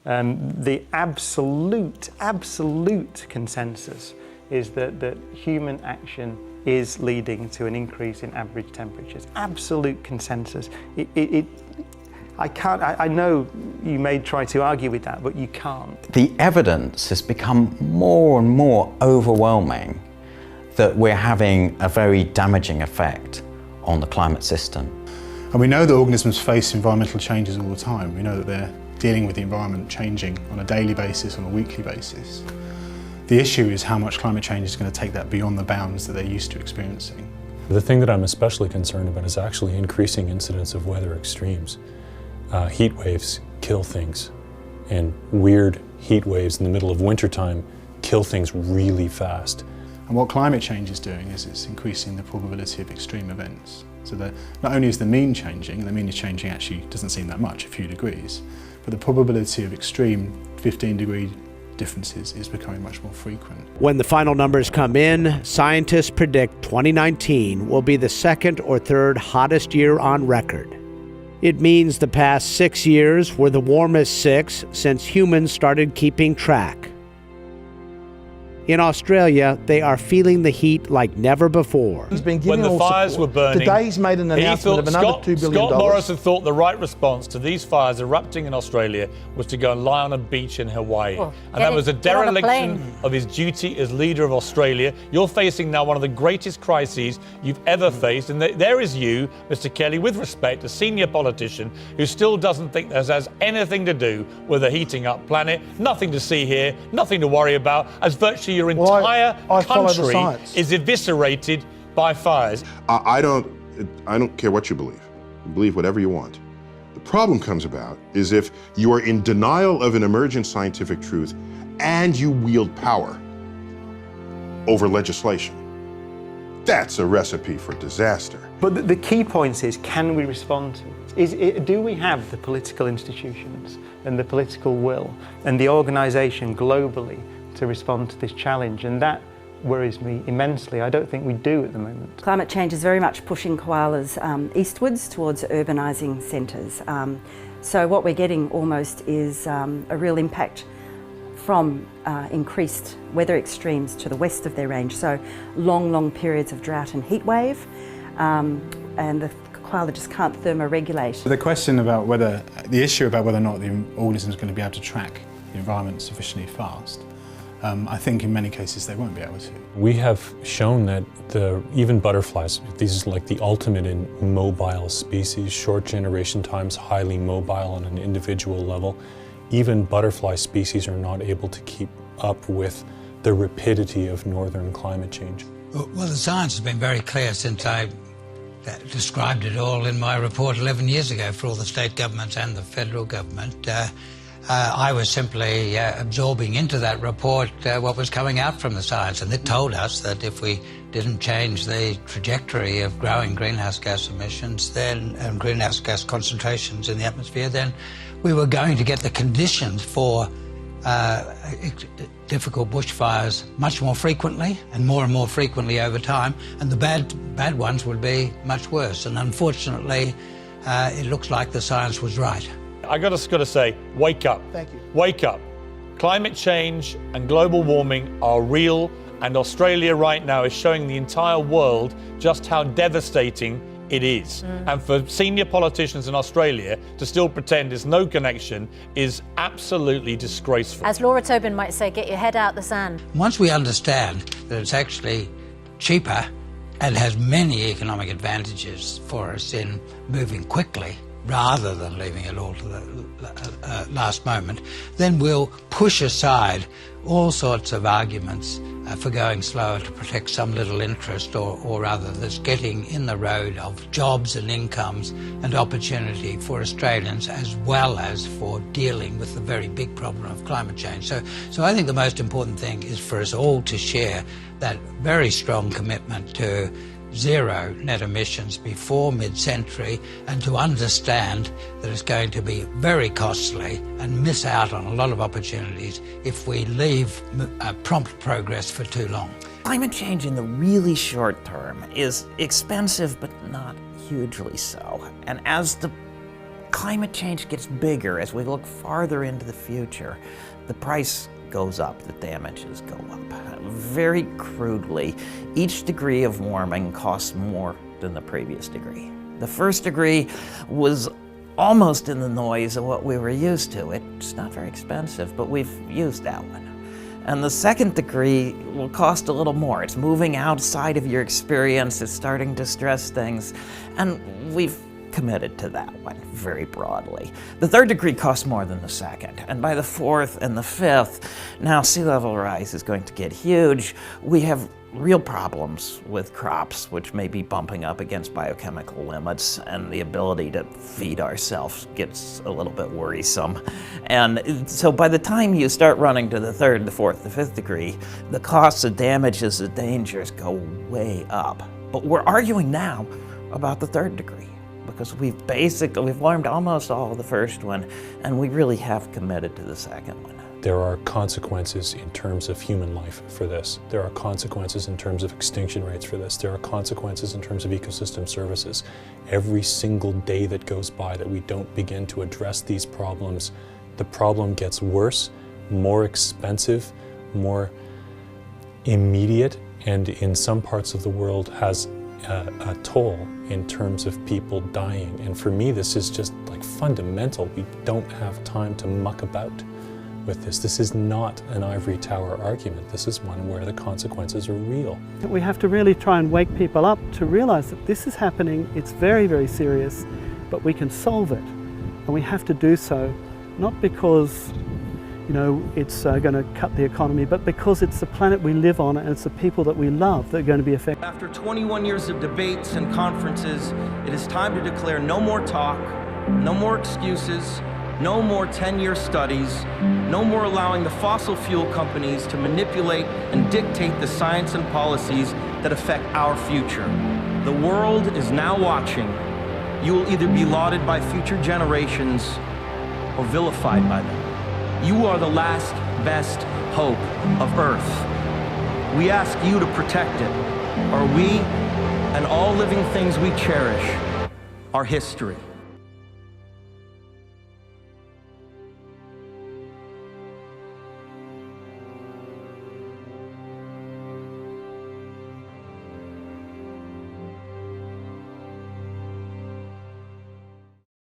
The absolute consensus is that human action is leading to an increase in average temperatures. Absolute consensus. I know you may try to argue with that, but you can't. The evidence has become more and more overwhelming that we're having a very damaging effect on the climate system. And we know that organisms face environmental changes all the time. We know that they're dealing with the environment changing on a daily basis, on a weekly basis. The issue is how much climate change is going to take that beyond the bounds that they're used to experiencing. The thing that I'm especially concerned about is actually increasing incidence of weather extremes. Heat waves kill things, and weird heat waves in the middle of wintertime kill things really fast. And what climate change is doing is it's increasing the probability of extreme events. So that not only is the mean changing, and the mean is changing actually doesn't seem that much, a few degrees, but the probability of extreme 15-degree differences is becoming much more frequent. When the final numbers come in, scientists predict 2019 will be the second or third hottest year on record. It means the past 6 years were the warmest 6 since humans started keeping track. In Australia, they are feeling the heat like never before. He's been giving when the fires were burning, today he's made an announcement of another $2 billion. Scott Morrison thought the right response to these fires erupting in Australia was to go and lie on a beach in Hawaii. And that was a dereliction of his duty as leader of Australia. You're facing now one of the greatest crises you've ever faced. And there is you, Mr. Kelly, with respect, a senior politician who still doesn't think this has anything to do with a heating up planet. Nothing to see here, nothing to worry about, as virtually your entire country is eviscerated by fires. I don't care what you believe. You believe whatever you want. The problem comes about is if you are in denial of an emergent scientific truth and you wield power over legislation. That's a recipe for disaster. But the key point is, can we respond to it? Do we have the political institutions and the political will and the organisation globally to respond to this challenge? And that worries me immensely. I don't think we do at the moment. Climate change is very much pushing koalas eastwards towards urbanising centres. So what we're getting almost is a real impact from increased weather extremes to the west of their range. So long periods of drought and heat wave, and the koala just can't thermoregulate. The question about the issue about whether or not the organism is going to be able to track the environment sufficiently fast, I think in many cases they won't be able to. We have shown that even butterflies, these is like the ultimate in mobile species, short generation times, highly mobile on an individual level. Even butterfly species are not able to keep up with the rapidity of northern climate change. Well, the science has been very clear since I described it all in my report 11 years ago for all the state governments and the federal government. I was simply absorbing into that report what was coming out from the science, and it told us that if we didn't change the trajectory of growing greenhouse gas emissions and greenhouse gas concentrations in the atmosphere, then we were going to get the conditions for difficult bushfires much more frequently and more frequently over time, and the bad ones would be much worse. And unfortunately, it looks like the science was right. I just got to say, wake up. Thank you. Wake up. Climate change and global warming are real, and Australia right now is showing the entire world just how devastating it is. And for senior politicians in Australia to still pretend there's no connection is absolutely disgraceful. As Laura Tobin might say, get your head out the sand. Once we understand that it's actually cheaper and has many economic advantages for us in moving quickly, rather than leaving it all to the last moment, then we'll push aside all sorts of arguments for going slower to protect some little interest or rather that's getting in the road of jobs and incomes and opportunity for Australians, as well as for dealing with the very big problem of climate change. So I think the most important thing is for us all to share that very strong commitment to zero net emissions before mid-century, and to understand that it's going to be very costly and miss out on a lot of opportunities if we leave prompt progress for too long. Climate change in the really short term is expensive, but not hugely so. And as the climate change gets bigger, as we look farther into the future, the price goes up, the damages go up. Very crudely, each degree of warming costs more than the previous degree. The first degree was almost in the noise of what we were used to. It's not very expensive, but we've used that one. And the second degree will cost a little more. It's moving outside of your experience, it's starting to stress things, and we've committed to that one very broadly. The third degree costs more than the second, and by the fourth and the fifth, now sea level rise is going to get huge. We have real problems with crops, which may be bumping up against biochemical limits, and the ability to feed ourselves gets a little bit worrisome. And so by the time you start running to the third, the fourth, the fifth degree, the costs, the damages, the dangers go way up. But we're arguing now about the third degree, because we've learned almost all of the first one, and we really have committed to the second one. There are consequences in terms of human life for this. There are consequences in terms of extinction rates for this. There are consequences in terms of ecosystem services. Every single day that goes by that we don't begin to address these problems, the problem gets worse, more expensive, more immediate, and in some parts of the world has a toll in terms of people dying. And for me, this is just like fundamental. We don't have time to muck about with this. This is not an ivory tower argument. This is one where the consequences are real. We have to really try and wake people up to realize that this is happening. It's very, very serious, but we can solve it. And we have to do so, not because it's going to cut the economy, but because it's the planet we live on and it's the people that we love that are going to be affected. After 21 years of debates and conferences, it is time to declare no more talk, no more excuses, no more 10-year studies, no more allowing the fossil fuel companies to manipulate and dictate the science and policies that affect our future. The world is now watching. You will either be lauded by future generations or vilified by them. You are the last best hope of Earth. We ask you to protect it, or we and all living things we cherish are history.